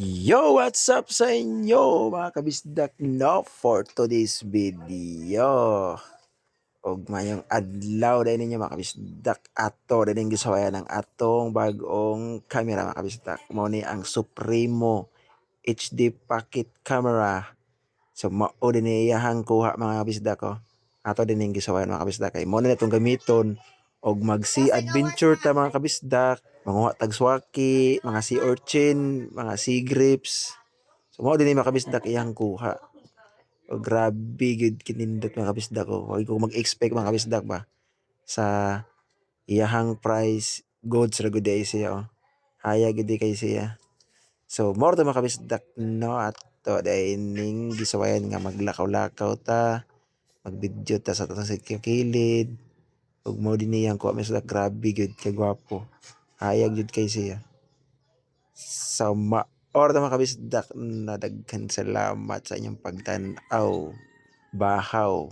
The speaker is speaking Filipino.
Yo! What's up sa inyo mga kabisdak no for today's video. Og mayong adlaw dahil ninyo mga kabisdak ato dahil gisawayan ng atong bagong camera mga kabisdak. Mo ni ang Supremo HD Pocket Camera. So mao din iyahang kuha mga kabisdak ko. Ato din yung gisawayan mga kabisdak kay mo na itong gamiton og mag-sea adventure ta mga kabisdak, manguha tag swaki, mga sea urchin, mga sea grips. So mao din mga kabisdak iyang kuha. O grabe gud kinindot mga kabisdak ko. Huwag ko mag-expect mga kabisdak ba sa iyahang price goods ra gud ay siya oh. Haya gud kay siya. So more to mga kabisdak no ato dahil ning gisawayan nga maglakaw-lakaw ta, mag-video ta sa tatang sa kilid. Ug mao din niyang kuha mi sila grabe gyud kay gwapo. Hayag gyud kay siya. So maor ta mga kabisdak na daghan salamat sa inyong pagtan-aw. Bahaw.